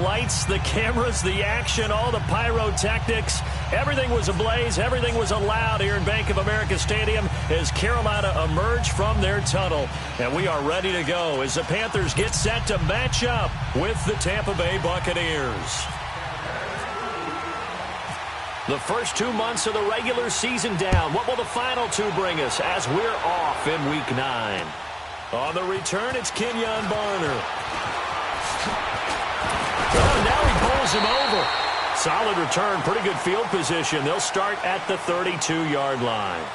lights, the cameras, the action, all the pyrotechnics. Everything was ablaze. Everything was allowed here in Bank of America Stadium as Carolina emerged from their tunnel. And we are ready to go as the Panthers get set to match up with the Tampa Bay Buccaneers. The first 2 months of the regular season down. What will the final two bring us as we're off in Week 9? On the return, it's Kenyon Barner. Oh, now he bowls him over. Solid return, pretty good field position. They'll start at the 32-yard line.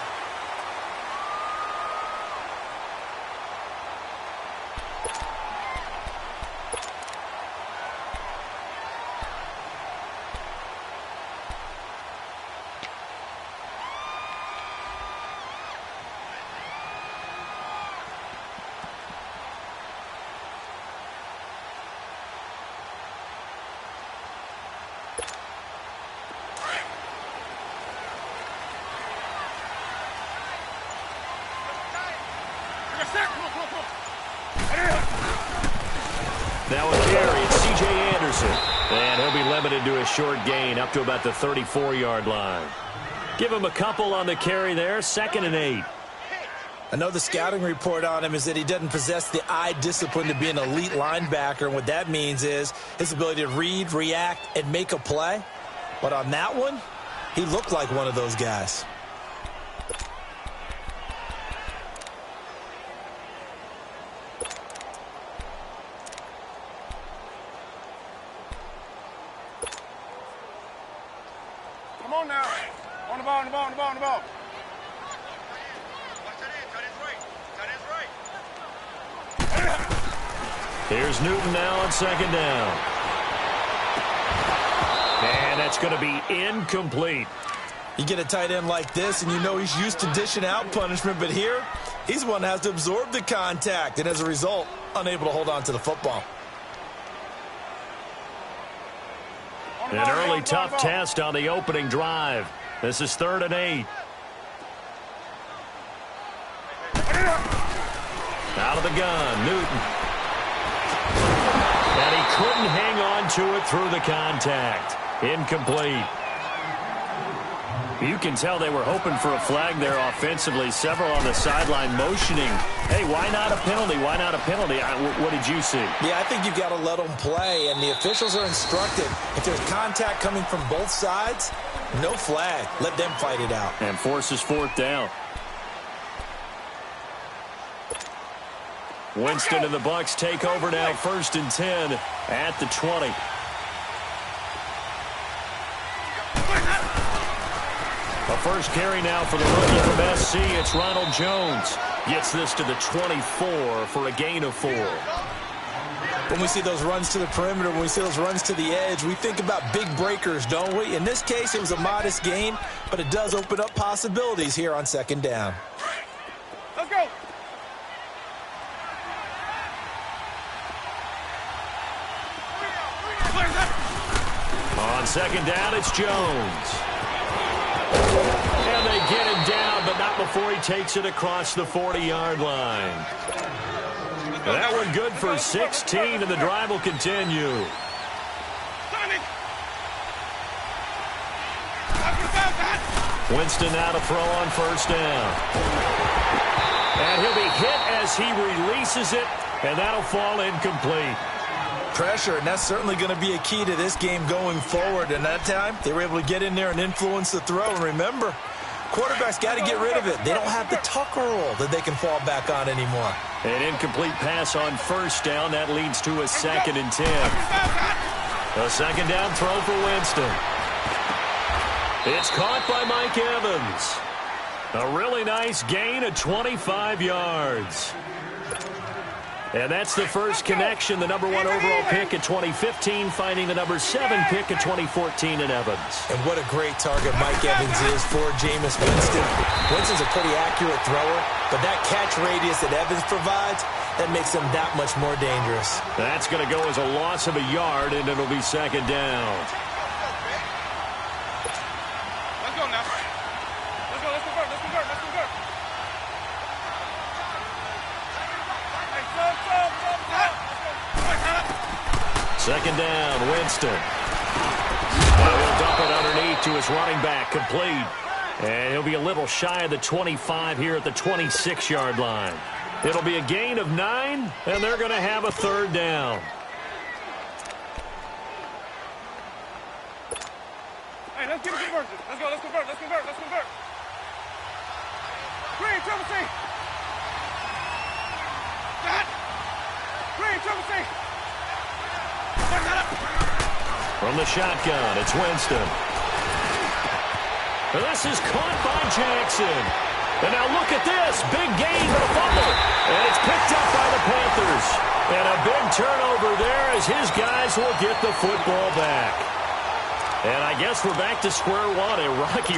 Now a carry, it's C.J. Anderson. And he'll be limited to a short gain up to about the 34-yard line. Give him a couple on the carry there, 2nd and 8. I know the scouting report on him is that he doesn't possess the eye discipline to be an elite linebacker. And what that means is his ability to read, react, and make a play. But on that one, he looked like one of those guys. Come on now. On the ball, on the ball, on the ball, on the ball. Here's Newton now on 2nd down. And that's going to be incomplete. You get a tight end like this, and you know he's used to dishing out punishment, but here, he's one that has to absorb the contact, and as a result, unable to hold on to the football. An early tough test on the opening drive. This is 3rd and 8. Out of the gun, Newton. And he couldn't hang on to it through the contact. Incomplete. You can tell they were hoping for a flag there offensively. Several on the sideline motioning. Hey, why not a penalty? Why not a penalty? What did you see? Yeah, I think you've got to let them play, and the officials are instructed. If there's contact coming from both sides, no flag. Let them fight it out. And forces 4th down. Winston and the Bucs take over now, 1st and 10 at the 20. A first carry now for the rookie from SC. It's Ronald Jones. Gets this to the 24 for a gain of 4. When we see those runs to the perimeter, when we see those runs to the edge, we think about big breakers, don't we? In this case, it was a modest gain, but it does open up possibilities here on 2nd down. Let's go. On 2nd down, it's Jones. And they get him down, but not before he takes it across the 40-yard line. That one good for 16, and the drive will continue. Winston now to throw on 1st down. And he'll be hit as he releases it, and that'll fall incomplete. Pressure, and that's certainly going to be a key to this game going forward. And that time, they were able to get in there and influence the throw. And remember, quarterbacks got to get rid of it. They don't have the Tucker roll that they can fall back on anymore. An incomplete pass on 1st down. That leads to a 2nd and 10. A 2nd down throw for Winston. It's caught by Mike Evans. A really nice gain of 25 yards. And that's the first connection, the number 1 overall pick in 2015, finding the number 7 pick in 2014 in Evans. And what a great target Mike Evans is for Jameis Winston. Winston's a pretty accurate thrower, but that catch radius that Evans provides, that makes him that much more dangerous. That's going to go as a loss of a yard, and it'll be 2nd down. Let's go now. Let's go, let's convert, let's convert, let's convert. Second down, Winston. And he'll dump it underneath to his running back, complete. And he'll be a little shy of the 25 here at the 26-yard line. It'll be a gain of 9, and they're going to have a third down. Hey, let's get a conversion. Let's go, let's convert, let's convert, let's convert. Green, triple C. Got. Green, triple C. From the shotgun, it's Winston. This is caught by Jackson. And now look at this. Big gain for the fumble. And it's picked up by the Panthers. And a big turnover there as his guys will get the football back. And I guess we're back to square one. A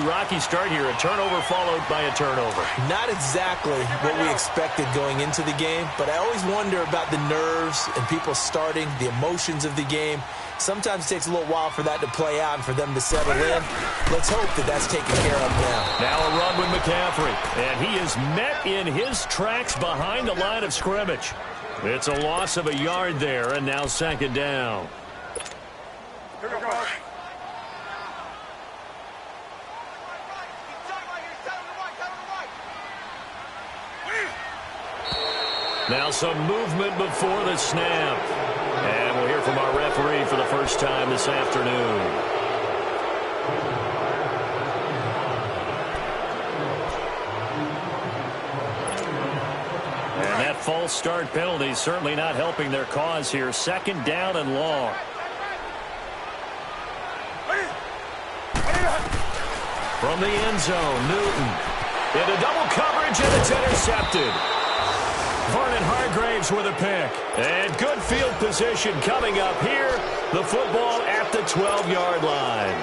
rocky start here. A turnover followed by a turnover. Not exactly what we expected going into the game, but I always wonder about the nerves and people starting, the emotions of the game. Sometimes it takes a little while for that to play out and for them to settle in. Let's hope that that's taken care of now. Now a run with McCaffrey. And he is met in his tracks behind the line of scrimmage. It's a loss of a yard there, and now second down. Here we go. Now some movement before the snap. And we'll hear from our referee for the first time this afternoon. And that false start penalty is certainly not helping their cause here. Second down and long. From the end zone, Newton. Into double coverage, and it's intercepted. Vernon Hargraves with a pick. And good field position coming up here. The football at the 12-yard line.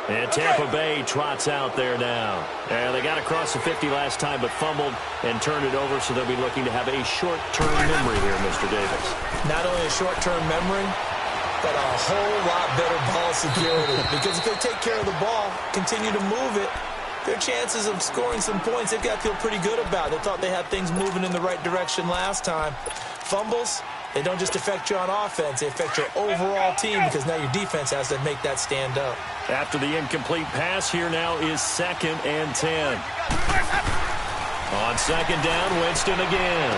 And Tampa Bay trots out there now. And they got across the 50 last time but fumbled and turned it over, so they'll be looking to have a short-term memory here, Mr. Davis. Not only a short-term memory, but a whole lot better ball security. Because if they take care of the ball, continue to move it, their chances of scoring some points, they've got to feel pretty good about. They thought they had things moving in the right direction last time. Fumbles, they don't just affect you on offense. They affect your overall team because now your defense has to make that stand up. After the incomplete pass, here now is 2nd and 10. On second down, Winston again.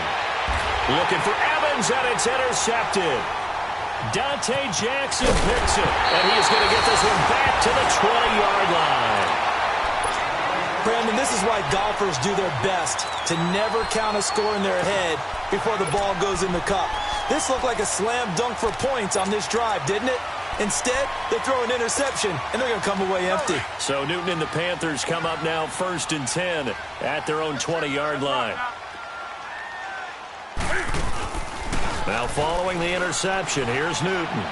Looking for Evans, and it's intercepted. Dante Jackson picks it, and he's going to get this one back to the 20-yard line. Brandon, this is why golfers do their best to never count a score in their head before the ball goes in the cup. This looked like a slam dunk for points on this drive, didn't it? Instead, they throw an interception, and they're going to come away empty. So Newton and the Panthers come up now 1st and 10 at their own 20-yard line. Now following the interception, here's Newton.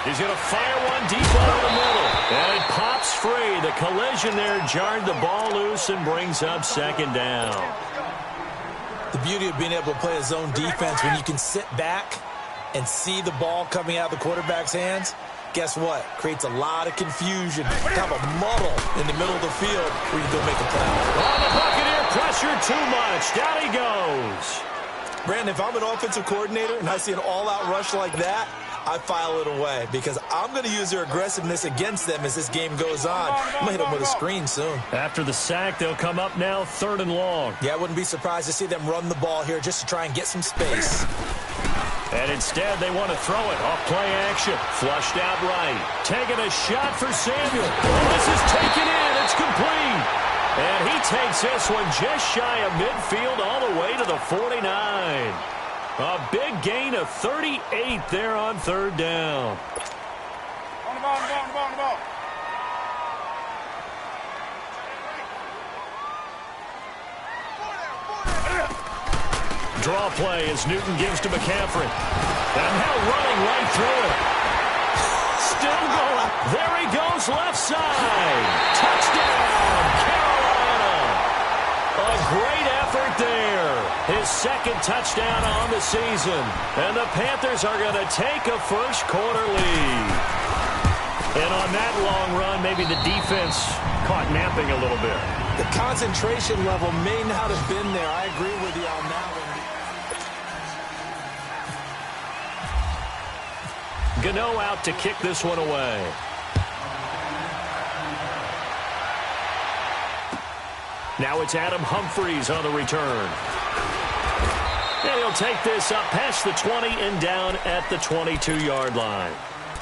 He's going to fire one deep over the middle. And it pops free. The collision there jarred the ball loose and brings up second down. The beauty of being able to play a zone defense when you can sit back and see the ball coming out of the quarterback's hands, guess what? Creates a lot of confusion, kind of a muddle in the middle of the field where you go make a play. Oh, the Buccaneer pressure too much. Down he goes. Brandon, if I'm an offensive coordinator and I see an all-out rush like that, I file it away because I'm going to use their aggressiveness against them as this game goes on. I'm going to hit them with a screen soon. After the sack, they'll come up now 3rd and long. Yeah, I wouldn't be surprised to see them run the ball here just to try and get some space. And instead, they want to throw it off play action. Flushed out right. Taking a shot for Samuel. Oh, this is taken in. It's complete. And he takes this one just shy of midfield all the way to the 49. A big gain of 38 there on 3rd down. On the ball, on the ball, on the ball, on the ball. Draw play as Newton gives to McCaffrey. And now running right through it. Still going. There he goes, left side. Touchdown, Carolina. A great effort there. His 2nd touchdown on the season. And the Panthers are going to take a first-quarter lead. And on that long run, maybe the defense caught napping a little bit. The concentration level may not have been there. I agree with you on that one. Gano out to kick this one away. Now it's Adam Humphries on the return. And he'll take this up past the 20 and down at the 22-yard line.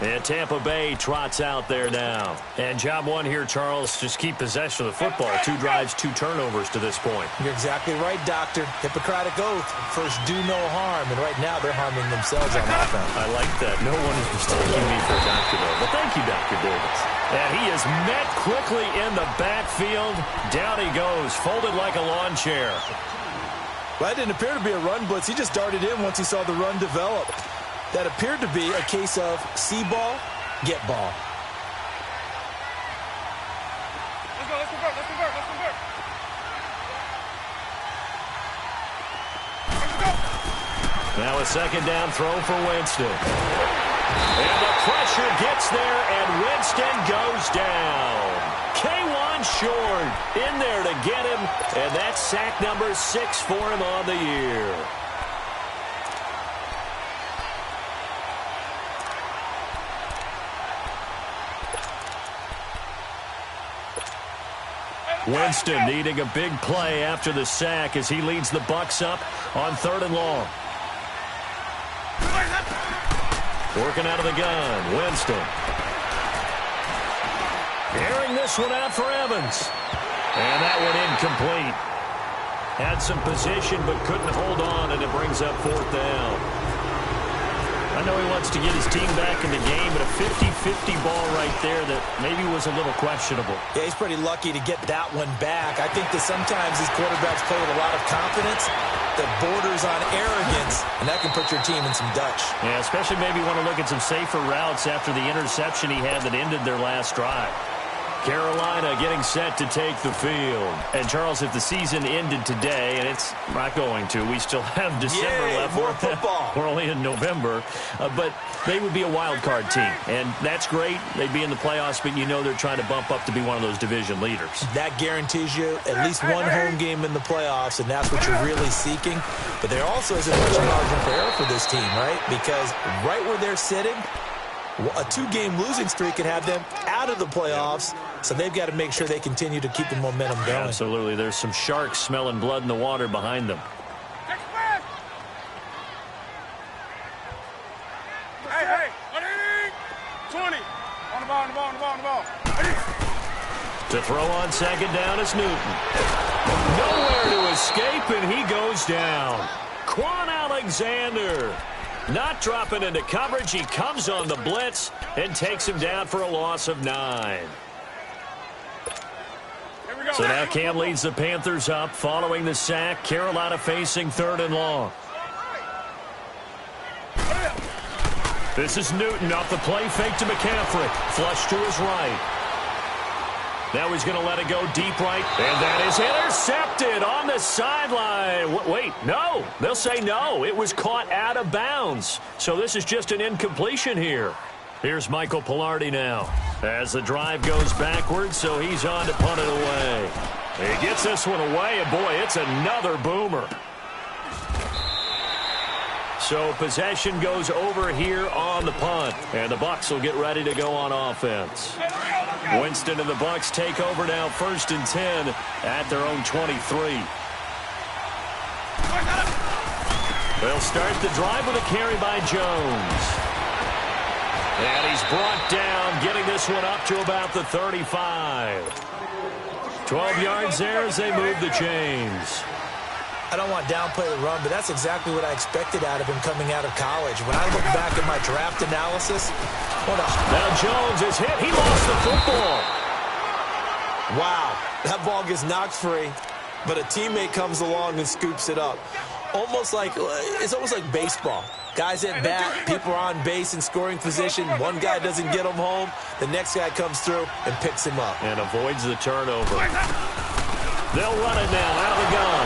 And Tampa Bay trots out there now. And job one here, Charles, just keep possession of the football. 2 drives, 2 turnovers to this point. You're exactly right, Doctor. Hippocratic oath. First, do no harm. And right now, they're harming themselves on offense. I like that. No one is mistaking me for a doctor, though. But thank you, Dr. Davis. And he is met quickly in the backfield. Down he goes, folded like a lawn chair. Well, that didn't appear to be a run blitz. He just darted in once he saw the run develop. That appeared to be a case of see ball, get ball. Let's go, let's convert, let's convert, let's convert. Let's go. Now a second down throw for Winston. And the pressure gets there, and Winston goes down. K1 short in there to get him, and that's sack number 6 for him on the year. Winston needing a big play after the sack as he leads the Bucs up on 3rd and long. Working out of the gun, Winston. Airing this one out for Evans. And that one incomplete. Had some position but couldn't hold on, and it brings up 4th down. I know he wants to get his team back in the game, but a 50-50 ball right there that maybe was a little questionable. Yeah, he's pretty lucky to get that one back. I think that sometimes these quarterbacks play with a lot of confidence that borders on arrogance, and that can put your team in some Dutch. Yeah, especially maybe want to look at some safer routes after the interception he had that ended their last drive. Carolina getting set to take the field. And, Charles, if the season ended today, and it's not going to, we still have December left. More football. We're only in November. But they would be a wild card team. And that's great. They'd be in the playoffs, but you know they're trying to bump up to be one of those division leaders. That guarantees you at least one home game in the playoffs, and that's what you're really seeking. But there also isn't much margin for error for this team, right? Because right where they're sitting, a 2-game losing streak could have them out of the playoffs, so they've got to make sure they continue to keep the momentum going. Absolutely. There's some sharks smelling blood in the water behind them. Hey, 20. On the ball, on the ball, on the ball, on the ball. To throw on second down is Newton. Nowhere to escape, and he goes down. Quan Alexander. Not dropping into coverage. He comes on the blitz and takes him down for a loss of 9. So now Cam leads the Panthers up following the sack. Carolina facing 3rd and long. This is Newton off the play fake to McCaffrey. Flush to his right. Now he's going to let it go deep right. And that is intercepted on the sideline. Wait, no. They'll say no. It was caught out of bounds. So this is just an incompletion here. Here's Michael Pilardi now as the drive goes backwards, so he's on to punt it away. He gets this one away, and boy, it's another boomer. So possession goes over here on the punt, and the Bucs will get ready to go on offense. Winston and the Bucs take over now 1st and 10 at their own 23. They'll start the drive with a carry by Jones. And he's brought down, getting this one up to about the 35. 12 yards there as they move the chains. I don't want to downplay the run, but that's exactly what I expected out of him coming out of college. When I look back at my draft analysis, now Jones is hit. He lost the football. Wow, that ball gets knocked free, but a teammate comes along and scoops it up. It's almost like baseball. Guys at bat, people are on base in scoring position. One guy doesn't get him home. The next guy comes through and picks him up. And avoids the turnover. They'll run it now out of the gun.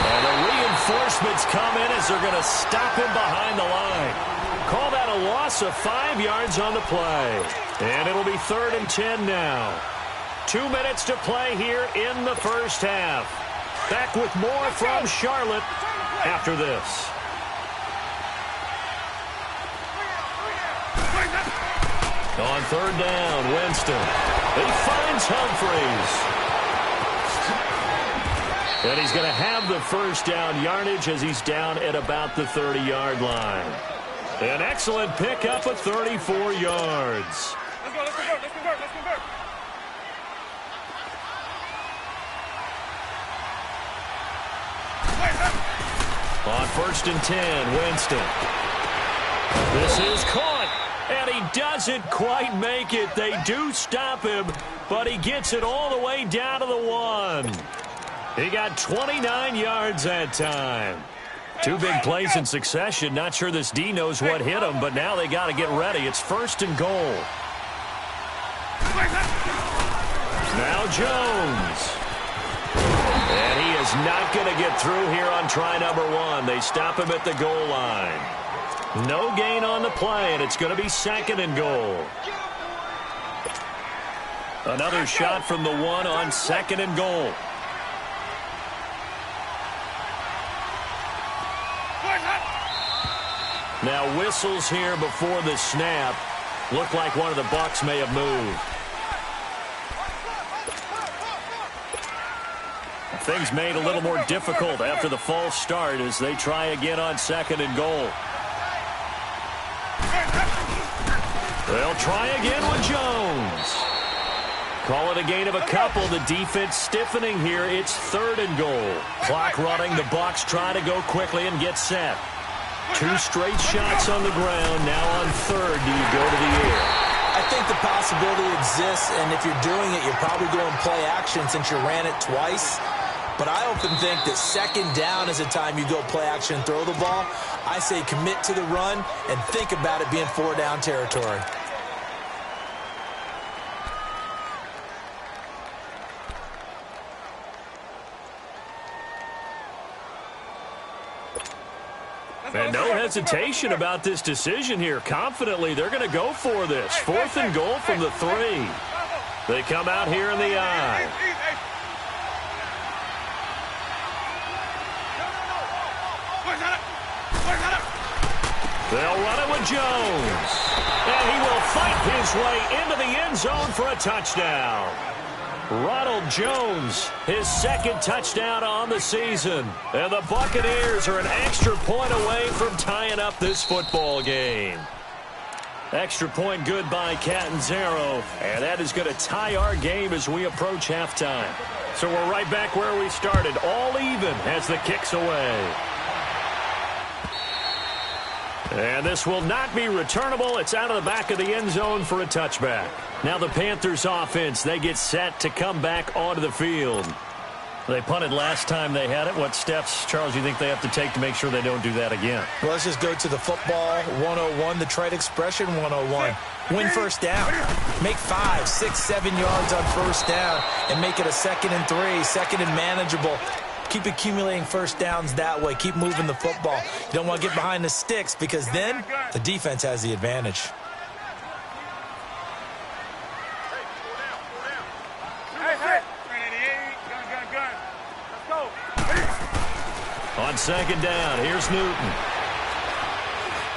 And the reinforcements come in as they're going to stop him behind the line. Call that a loss of 5 yards on the play. And it'll be 3rd and 10 now. 2 minutes to play here in the first half. Back with more from Charlotte after this. On third down, Winston. He finds Humphries. And he's going to have the first down yardage as he's down at about the 30-yard line. An excellent pickup of 34 yards. Let's go, let's convert, let's convert, let's convert. On first and 10, Winston. This is caught, and he doesn't quite make it. They do stop him, but he gets it all the way down to the 1. He got 29 yards that time. Two big plays in succession. Not sure this D knows what hit him, but now they got to get ready. It's first and goal. Now Jones. And he is not going to get through here on try number 1. They stop him at the goal line. No gain on the play, and it's going to be second and goal. Another shot from the 1 on second and goal. Now whistles here before the snap. Looked like one of the Bucs may have moved. Things made a little more difficult after the false start as they try again on second and goal. They'll try again with Jones. Call it a gain of a couple. The defense stiffening here. It's third and goal. Clock running. The Bucs try to go quickly and get set. Two straight shots on the ground. Now on third, do you go to the air? I think the possibility exists, and if you're doing it, you're probably going play action since you ran it twice. But I often think that second down is the time you go play action and throw the ball. I say commit to the run and think about it being 4-down territory. And no hesitation about this decision here. Confidently, they're going to go for this. Fourth and goal from the 3. They come out here in the I. They'll run it with Jones. And he will fight his way into the end zone for a touchdown. Ronald Jones, his second touchdown on the season. And the Buccaneers are an extra point away from tying up this football game. Extra point good by Catanzaro. And that is going to tie our game as we approach halftime. So we're right back where we started. All even as the kick's away. And this will not be returnable. It's out of the back of the end zone for a touchback. Now the Panthers offense, they get set to come back onto the field. They punted last time they had it. What steps, Charles, you think they have to take to make sure they don't do that again? Well, let's just go to the football 101, the trade expression 101. Win first down. Make 5, 6, 7 yards on first down and make it a 2nd and 3, second and manageable. Keep accumulating first downs that way. Keep moving the football. You don't want to get behind the sticks because then the defense has the advantage. On second down, here's Newton.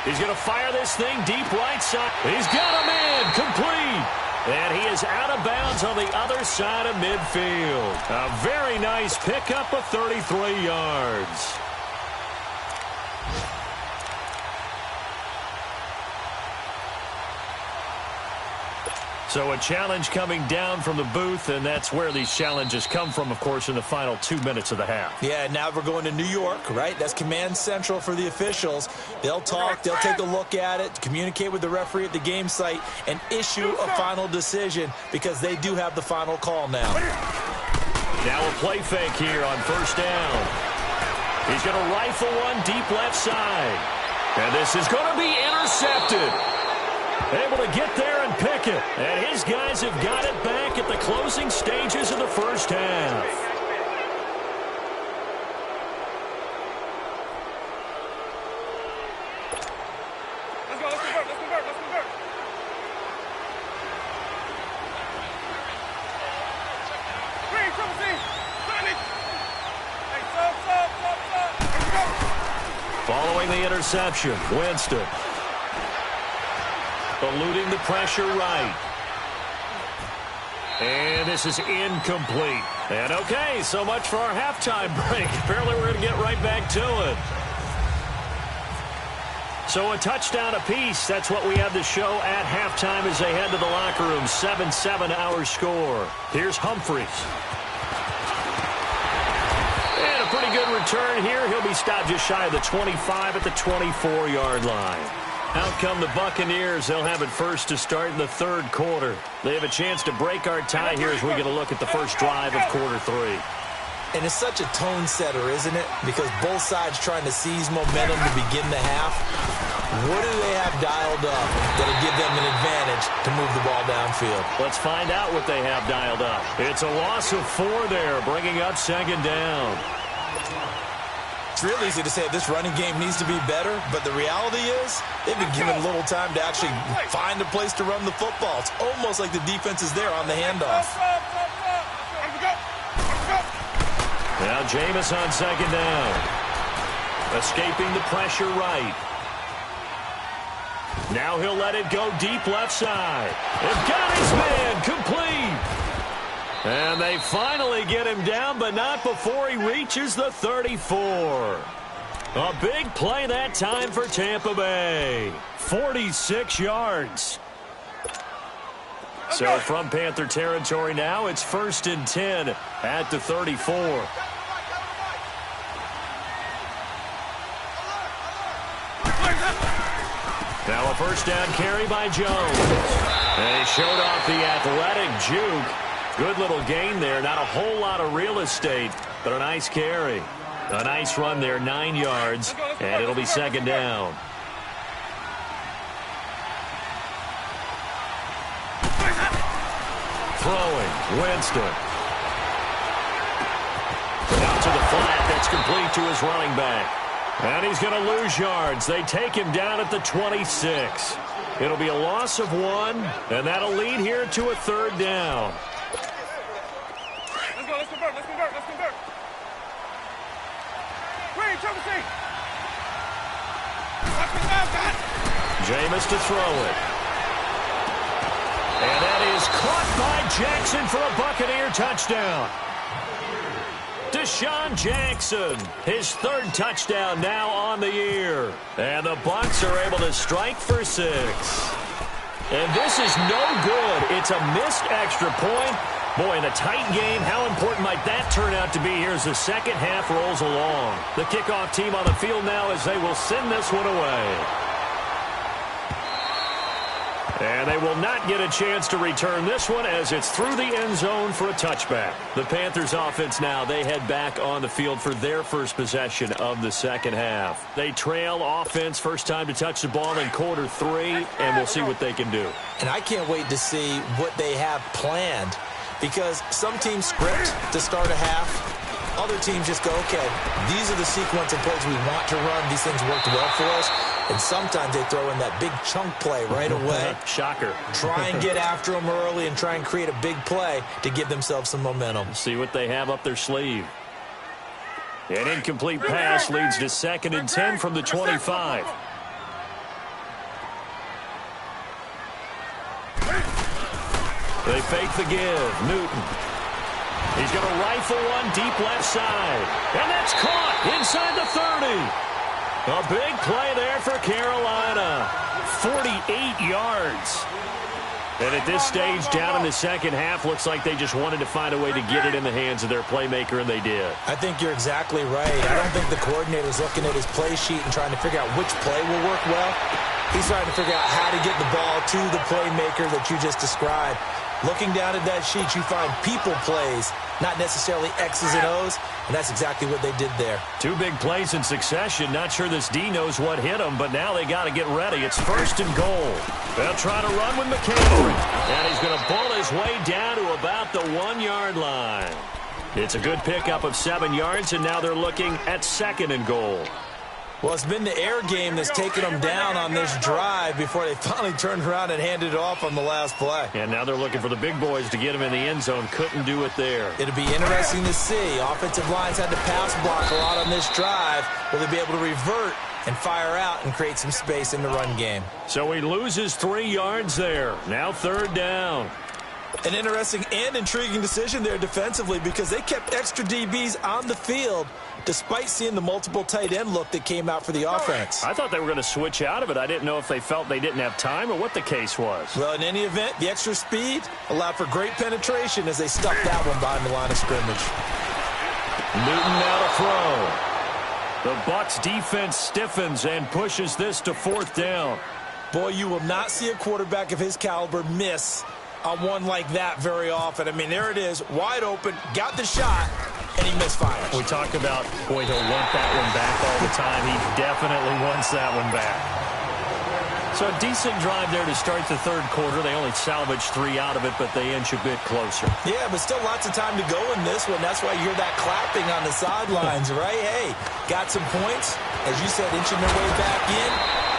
He's going to fire this thing deep right side. He's got him in, complete. And he is out of bounds on the other side of midfield. A very nice pickup of 33 yards. So a challenge coming down from the booth, and that's where these challenges come from, of course, in the final 2 minutes of the half. Yeah, now we're going to New York, right? That's command central for the officials. They'll talk, they'll take a look at it, communicate with the referee at the game site, and issue a final decision because they do have the final call now. Now a play fake here on first down. He's going to rifle one deep left side. And this is going to be intercepted. Able to get there and pick it. And his guys have got it back at the closing stages of the first half. Let's go, let's convert, let's convert, let's convert. Green, triple C. Hey, stop. Following the interception, Winston. The eluding the pressure right. And this is incomplete. And okay, so much for our halftime break. Apparently we're going to get right back to it. So a touchdown apiece. That's what we have to show at halftime as they head to the locker room. 7-7 our score. Here's Humphries. And a pretty good return here. He'll be stopped just shy of the 25 at the 24-yard line. Out come the Buccaneers. They'll have it first to start in the third quarter. They have a chance to break our tie here as we get a look at the first drive of quarter three. And it's such a tone setter, isn't it? Because both sides trying to seize momentum to begin the half. What do they have dialed up that'll give them an advantage to move the ball downfield? Let's find out what they have dialed up. It's a loss of 4 there, bringing up second down. It's real easy to say this running game needs to be better, but the reality is they've been given little time to actually find a place to run the football. It's almost like the defense is there on the handoff. Now Jameis on second down. Escaping the pressure right. Now he'll let it go deep left side. They've got his man complete. And they finally get him down, but not before he reaches the 34. A big play that time for Tampa Bay. 46 yards. So from Panther territory now, it's 1st and 10 at the 34. Now a first down carry by Jones. And he showed off the athletic juke. Good little gain there. Not a whole lot of real estate, but a nice carry. A nice run there, 9 yards, and it'll be second down. Throwing, Winston. Out to the flat, that's complete to his running back. And he's going to lose yards. They take him down at the 26. It'll be a loss of 1, and that'll lead here to a third down. Let's convert. Green, Chelsea. Jameis to throw it. And that is caught by Jackson for a Buccaneer touchdown. Deshaun Jackson, his 3rd touchdown now on the year. And the Bucs are able to strike for 6. And this is no good. It's a missed extra point. Boy, in a tight game, how important might that turn out to be here as the second half rolls along? The kickoff team on the field now as they will send this one away. And they will not get a chance to return this one as it's through the end zone for a touchback. The Panthers offense now, they head back on the field for their first possession of the second half. They trail offense first time to touch the ball in quarter 3, and we'll see what they can do. And I can't wait to see what they have planned. Because some teams script to start a half. Other teams just go, okay, these are the sequence of plays we want to run. These things worked well for us. And sometimes they throw in that big chunk play right away. Shocker. Try and get after them early and try and create a big play to give themselves some momentum. See what they have up their sleeve. An incomplete pass leads to 2nd and 10 from the 25. They fake the give. Newton. He's going to rifle one deep left side. And that's caught inside the 30. A big play there for Carolina. 48 yards. And at this stage, down in the second half, looks like they just wanted to find a way to get it in the hands of their playmaker, and they did. I think you're exactly right. I don't think the coordinator's looking at his play sheet and trying to figure out which play will work well. He's trying to figure out how to get the ball to the playmaker that you just described. Looking down at that sheet, you find people plays, not necessarily X's and O's, and that's exactly what they did there. 2 big plays in succession. Not sure this D knows what hit him, but now they got to get ready. It's 1st and goal. They'll try to run with McCaffrey, and he's going to bull his way down to about the 1-yard line. It's a good pickup of 7 yards, and now they're looking at 2nd and goal. Well, it's been the air game that's taken them down on this drive before they finally turned around and handed it off on the last play. And now they're looking for the big boys to get them in the end zone. Couldn't do it there. It'll be interesting to see. Offensive lines had to pass block a lot on this drive. Will they be able to revert and fire out and create some space in the run game. So he loses 3 yards there. Now 3rd down. An interesting and intriguing decision there defensively because they kept extra DBs on the field despite seeing the multiple tight end look that came out for the offense. I thought they were going to switch out of it. I didn't know if they felt they didn't have time or what the case was. Well, in any event, the extra speed allowed for great penetration as they stuffed that one behind the line of scrimmage. Newton now to throw. The Bucs defense stiffens and pushes this to 4th down. Boy, you will not see a quarterback of his caliber miss on one like that very often. I mean, there it is, wide open, got the shot, and he misfires. We talk about, boy, he'll want that one back all the time. He definitely wants that one back. So a decent drive there to start the 3rd quarter. They only salvaged 3 out of it, but they inch a bit closer. Yeah, but still lots of time to go in this one. That's why you hear that clapping on the sidelines, right? Hey, got some points. As you said, inching their way back in.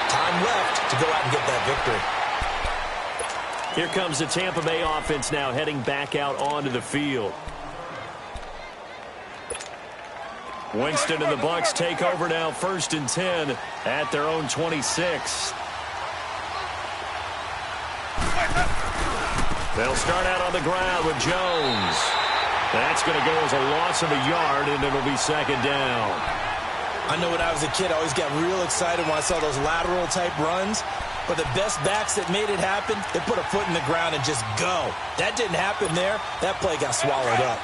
Time left to go out and get that victory. Here comes the Tampa Bay offense now heading back out onto the field. Winston and the Bucs take over now 1st and 10 at their own 26. They'll start out on the ground with Jones. That's going to go as a loss of a yard, and it'll be 2nd down. I know when I was a kid, I always got real excited when I saw those lateral-type runs. But the best backs that made it happen, they put a foot in the ground and just go. That didn't happen there. That play got swallowed up.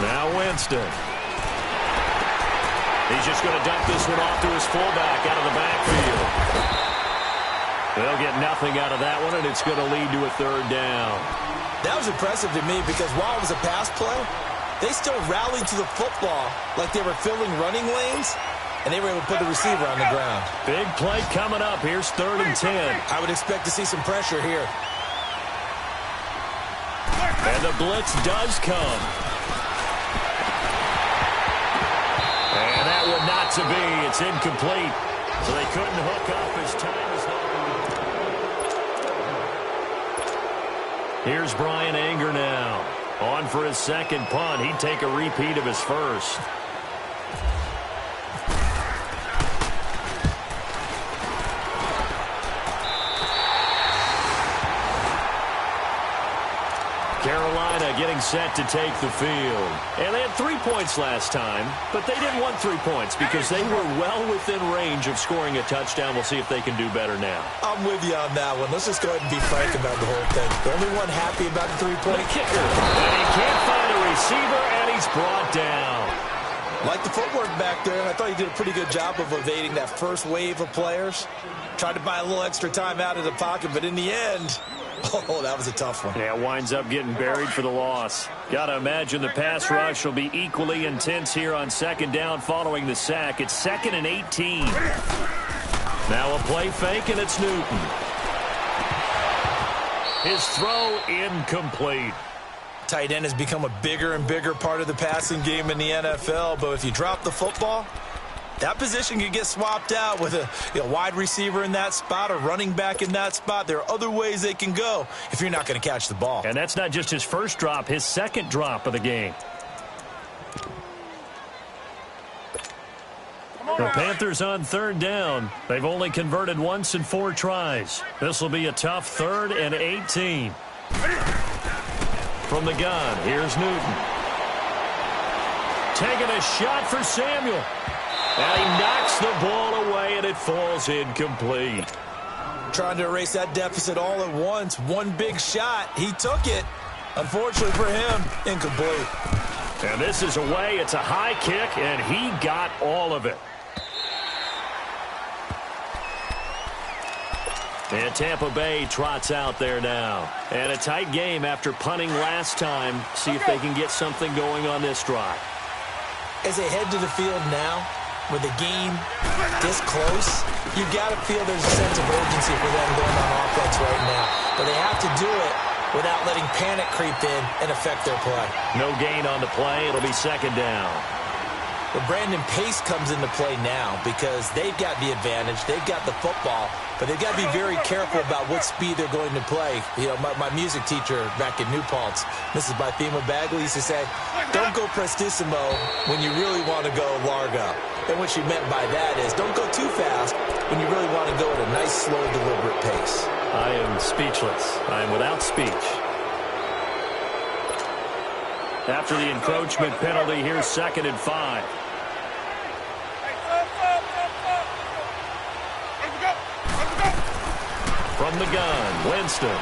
Now Winston. He's just going to dump this one off to his fullback out of the backfield. They'll get nothing out of that one, and it's going to lead to a 3rd down. That was impressive to me because while it was a pass play, they still rallied to the football like they were filling running lanes, and they were able to put the receiver on the ground. Big play coming up. Here's 3rd and 10. I would expect to see some pressure here. And the blitz does come. And that would not to be. It's incomplete. So they couldn't hook up as time is up. Here's Brian Anger now. On for his 2nd punt. He'd take a repeat of his 1st. Carolina getting set to take the field. And they had 3 points last time, but they didn't want 3 points because they were well within range of scoring a touchdown. We'll see if they can do better now. I'm with you on that one. Let's just go ahead and be frank about the whole thing. The only one happy about the 3-point kicker. And he can't find a receiver, and he's brought down. Like the footwork back there, and I thought he did a pretty good job of evading that first wave of players. Tried to buy a little extra time out of the pocket, but in the end, oh, that was a tough one. Yeah, winds up getting buried for the loss. Got to imagine the pass rush will be equally intense here on 2nd down following the sack. It's 2nd and 18. Now a play fake, and it's Newton. His throw incomplete. Tight end has become a bigger and bigger part of the passing game in the NFL, but if you drop the football, that position can get swapped out with a wide receiver in that spot, a running back in that spot. There are other ways they can go if you're not going to catch the ball. And that's not just his 1st drop, his 2nd drop of the game. The Panthers on 3rd down. They've only converted once in 4 tries. This will be a tough 3rd and 18. From the gun, here's Newton. Taking a shot for Samuel. And he knocks the ball away, and it falls incomplete. Trying to erase that deficit all at once. One big shot. He took it. Unfortunately for him, incomplete. And this is away. It's a high kick, and he got all of it. And Tampa Bay trots out there now. And a tight game after punting last time. See if they can get something going on this drive. As they head to the field now, with the game this close, you got to feel there's a sense of urgency for them going on offense right now. But they have to do it without letting panic creep in and affect their play. No gain on the play. It'll be 2nd down. Well, Brandon, pace comes into play now because they've got the advantage. They've got the football, but they've got to be very careful about what speed they're going to play. You know, my music teacher back in New Paltz, Mrs. Bythema Bagley, used to say, don't go prestissimo when you really want to go largo. And what she meant by that is don't go too fast when you really want to go at a nice, slow, deliberate pace. I am speechless. I am without speech. After the encroachment penalty, here's 2nd and 5. From the gun, Winston.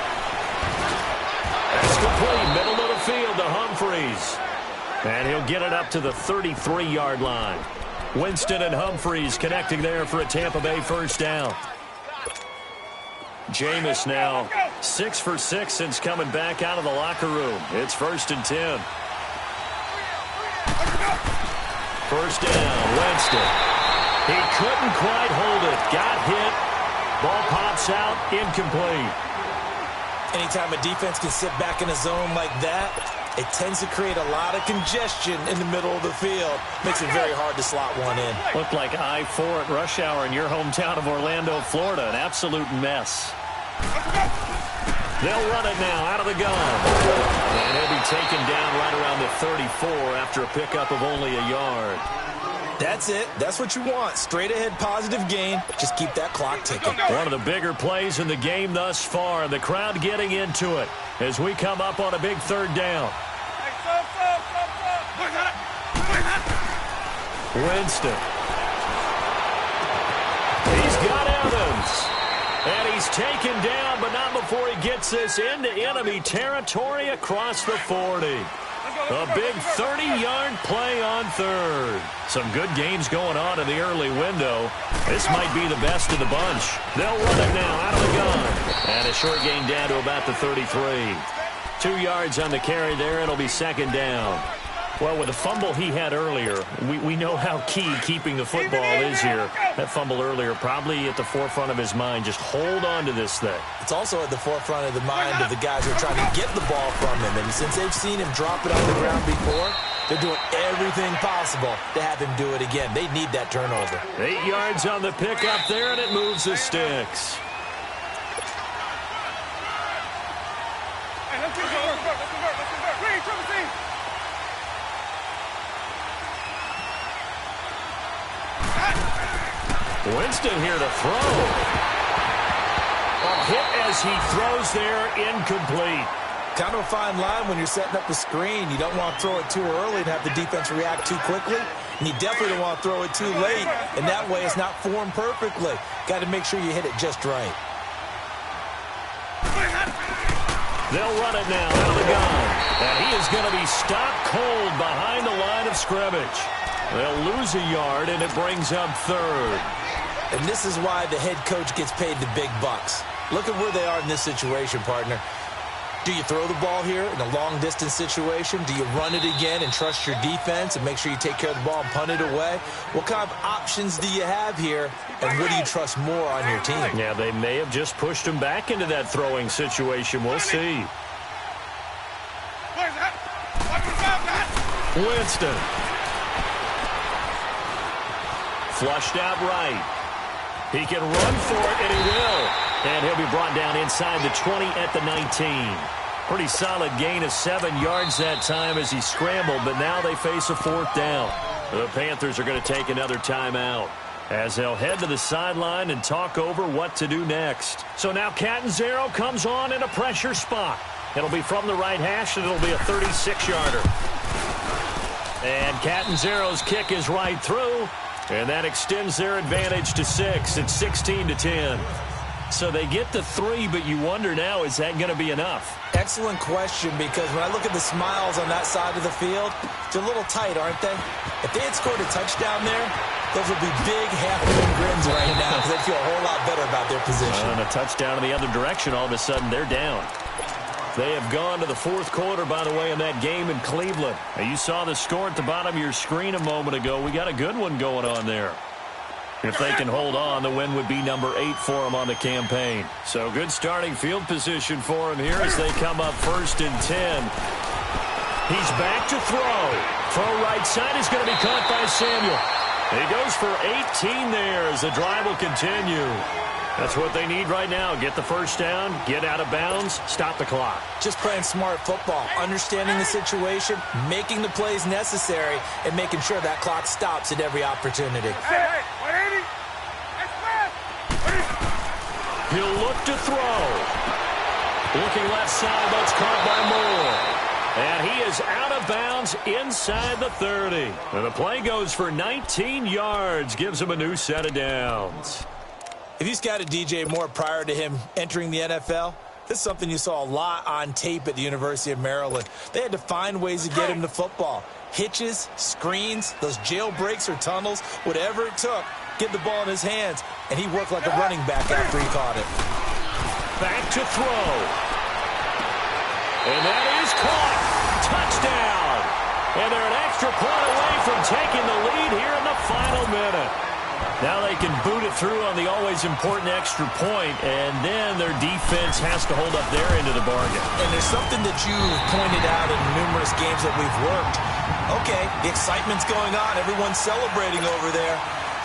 That's complete, middle of the field to Humphreys. And he'll get it up to the 33-yard line. Winston and Humphreys connecting there for a Tampa Bay first down. Jameis now 6 for 6 since coming back out of the locker room. It's 1st and 10. First down, Winston. He couldn't quite hold it. Got hit. Ball pops out, incomplete. Anytime a defense can sit back in a zone like that, it tends to create a lot of congestion in the middle of the field. Makes it very hard to slot one in. Looked like I-4 at rush hour in your hometown of Orlando, Florida. An absolute mess. They'll run it now out of the gun. And he'll be taken down right around the 34 after a pickup of only a yard. That's it. That's what you want. Straight ahead positive gain. Just keep that clock ticking. One of the bigger plays in the game thus far. The crowd getting into it as we come up on a big 3rd down. Winston. He's got Evans. And he's taken down, but not before he gets this into enemy territory across the 40. A big 30-yard play on 3rd. Some good games going on in the early window. This might be the best of the bunch. They'll run it now out of the gun. And a short gain down to about the 33. 2 yards on the carry there. It'll be 2nd down. Well, with the fumble he had earlier, we know how key keeping the football is here. That fumble earlier probably at the forefront of his mind. Just hold on to this thing. It's also at the forefront of the mind of the guys who are trying to get the ball from him. And since they've seen him drop it on the ground before, they're doing everything possible to have him do it again. They need that turnover. 8 yards on the pickup there, and it moves the sticks. Winston here to throw. Oh, hit as he throws there, incomplete. Kind of a fine line when you're setting up a screen. You don't want to throw it too early and have the defense react too quickly. And you definitely don't want to throw it too late. And that way it's not formed perfectly. Got to make sure you hit it just right. They'll run it now out of the gun. And he is going to be stopped cold behind the line of scrimmage. They'll lose a yard, and it brings up 3rd. And this is why the head coach gets paid the big bucks. Look at where they are in this situation, partner. Do you throw the ball here in a long-distance situation? Do you run it again and trust your defense and make sure you take care of the ball and punt it away? What kind of options do you have here, and what do you trust more on your team? Yeah, they may have just pushed him back into that throwing situation. We'll see. Winston. Flushed out right. He can run for it, and he will. And he'll be brought down inside the 20 at the 19. Pretty solid gain of 7 yards that time as he scrambled, but now they face a 4th down. The Panthers are going to take another timeout as they'll head to the sideline and talk over what to do next. So now Catanzaro comes on in a pressure spot. It'll be from the right hash, and it'll be a 36-yarder. And Catanzaro's kick is right through. And that extends their advantage to 6. It's 16-10. So they get the 3, but you wonder now, is that going to be enough? Excellent question, because when I look at the smiles on that side of the field, they're a little tight, aren't they? If they had scored a touchdown there, those would be big half-moon grins right now because they'd feel a whole lot better about their position. And a touchdown in the other direction, all of a sudden they're down. They have gone to the 4th quarter, by the way, in that game in Cleveland. Now, you saw the score at the bottom of your screen a moment ago. We got a good one going on there. If they can hold on, the win would be number 8 for them on the campaign. So good starting field position for them here as they come up 1st and 10. He's back to throw. Throw right side is going to be caught by Samuel. He goes for 18 there as the drive will continue. That's what they need right now. Get the first down, get out of bounds, stop the clock. Just playing smart football, understanding the situation, making the plays necessary, and making sure that clock stops at every opportunity. Hey, 180. He'll look to throw. Looking left side, that's caught by Moore. And he is out of bounds inside the 30. And the play goes for 19 yards, gives him a new set of downs. If you scouted DJ Moore prior to him entering the NFL, this is something you saw a lot on tape at the University of Maryland. They had to find ways to get him to football. Hitches, screens, those jailbreaks or tunnels, whatever it took, get the ball in his hands. And he worked like a running back after he caught it. Back to throw. And that is caught. Touchdown. And they're an extra point away from taking the lead here in the final minute. Now they can boot it through on the always important extra point, and then their defense has to hold up their end of the bargain. And there's something that you've pointed out in numerous games that we've worked. Okay, the excitement's going on. Everyone's celebrating over there.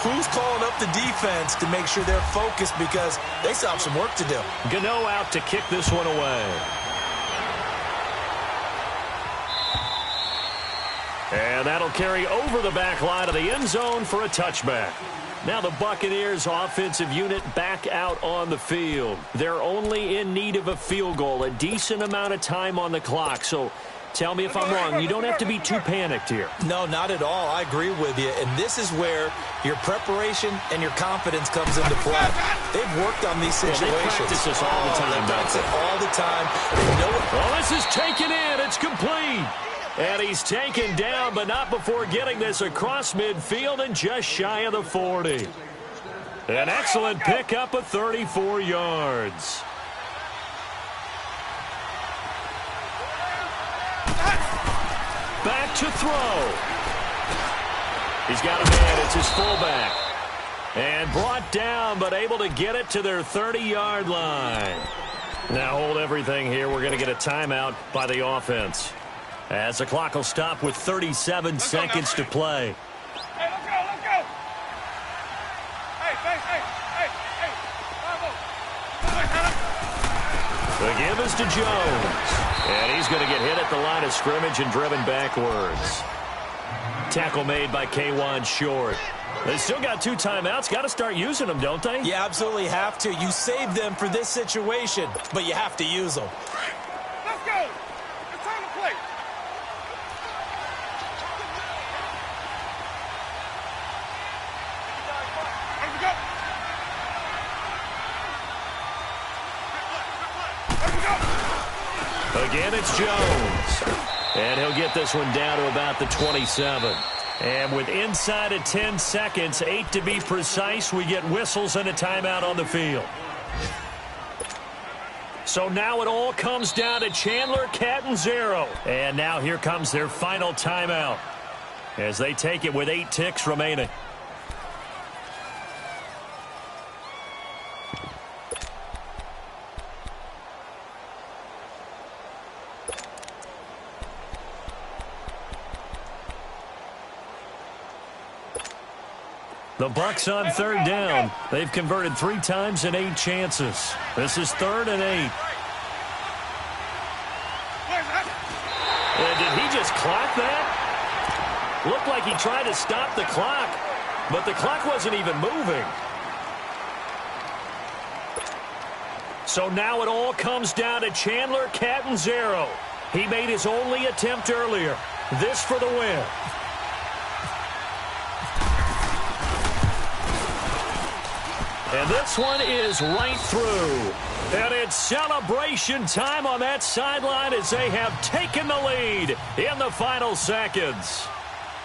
Who's calling up the defense to make sure they're focused because they still have some work to do? Gano out to kick this one away. And that'll carry over the back line of the end zone for a touchback. Now the Buccaneers offensive unit back out on the field. They're only in need of a field goal, a decent amount of time on the clock. So tell me if I'm wrong. You don't have to be too panicked here. No, not at all. I agree with you. And this is where your preparation and your confidence comes into play. They've worked on these situations. Yeah, they practice this all the time. They practice it all the time. They know it. Well, this is taken in. It's complete. And he's taken down, but not before getting this across midfield and just shy of the 40. An excellent pickup of 34 yards. Back to throw. He's got a man. It's his fullback. And brought down, but able to get it to their 30-yard line. Now hold everything here. We're going to get a timeout by the offense. As the clock will stop with 37 seconds to play. Hey, let's go, let's go. Hey. The give is to Jones. And he's going to get hit at the line of scrimmage and driven backwards. Tackle made by K'Wan Short. They still got 2 timeouts. Got to start using them, don't they? You absolutely have to. You save them for this situation, but you have to use them. Let's go. It's time to play. Let's go. Let's go. Again, it's Jones. And he'll get this one down to about the 27. And with inside of 10 seconds, 8 to be precise, we get whistles and a timeout on the field. So now it all comes down to Chandler Catanzaro. And now here comes their final timeout as they take it with 8 ticks remaining. The Bucs on 3rd down. They've converted 3 times in 8 chances. This is 3rd and 8. And did he just clock that? Looked like he tried to stop the clock, but the clock wasn't even moving. So now it all comes down to Chandler Catanzaro. He made his only attempt earlier. This for the win. And this one is right through. And it's celebration time on that sideline as they have taken the lead in the final seconds.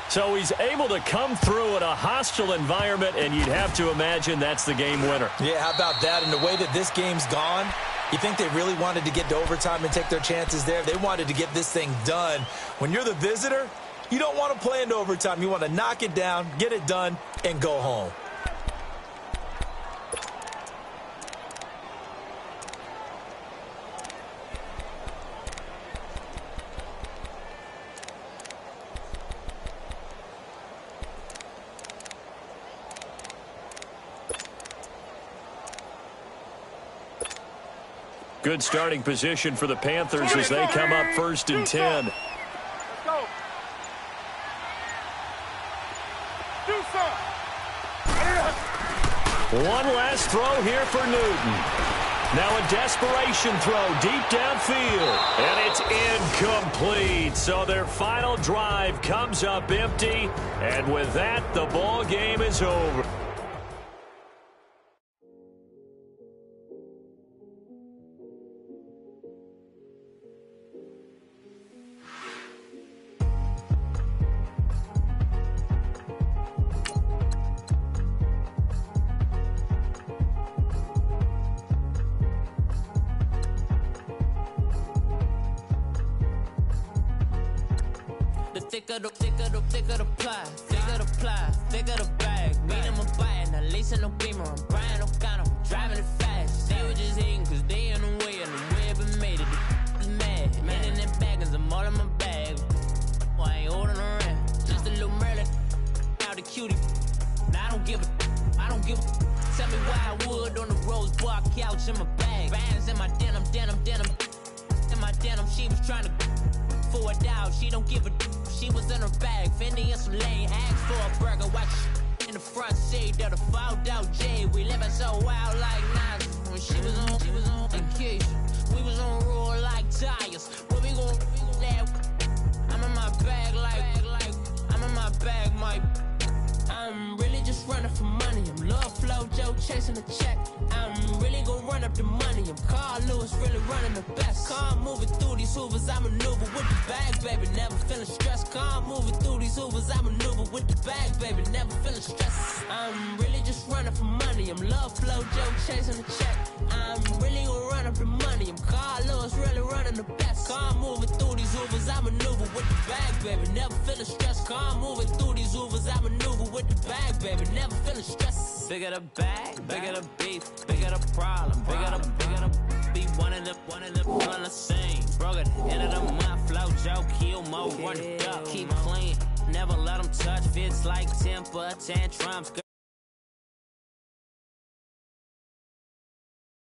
So he's able to come through in a hostile environment, and you'd have to imagine that's the game winner. Yeah, how about that? And the way that this game's gone, you think they really wanted to get to overtime and take their chances there? They wanted to get this thing done. When you're the visitor, you don't want to play into overtime. You want to knock it down, get it done, and go home. Good starting position for the Panthers as they come up 1st and 10. Let's go. Do some. One last throw here for Newton. Now a desperation throw deep downfield. And it's incomplete. So their final drive comes up empty. And with that, the ball game is over. Thicker the pie, thicker the bag. Meet him a bite, now listen no beamer. I'm Brian O'Connor, driving it fast. They were just hating cause they in the way, and the way I've been made it. The is mad, man in them baggins, I'm all in my bag. I ain't holding around, just a little Merlin. Now the cutie, now I don't give a. Tell me why I would on the rose bar couch in my bag. Bands in my denim. In my denim, she was trying to for a doubt, she don't give a. She was in her bag, Fendi and some lane hacks for a burger. Watch in the front seat of the fouled out J. We living so wild like Nas. When she was on vacation, we was on roll like tires. What we gon' I'm in my bag like I'm in my bag, my. I'm really just running for money. I'm Love Flow Joe chasing the check. I'm really gon' run up the money. I'm Carl Lewis, really running the best. Car moving through these hoovers, I maneuver with the bag, baby. Never feeling stressed. Car moving through these hoovers, I maneuver with the bag, baby. Never feeling stressed. I'm really just running for money. I'm Love Flow Joe chasing the check. I'm really gon' run up the money. I'm Carl Lewis, really running the best. Car moving through these hoovers, I maneuver with the bag, baby. Never feeling stressed. Car moving through these hoovers, I maneuver with the bag, baby. Never feeling stressed. Bigger the bag, bigger the beef, bigger the problem, bigger the be one of the feeling the same. Broke at the end of the month, flow Joe, kill mo, run it up, keep clean, never let them touch, fits like temper tantrums.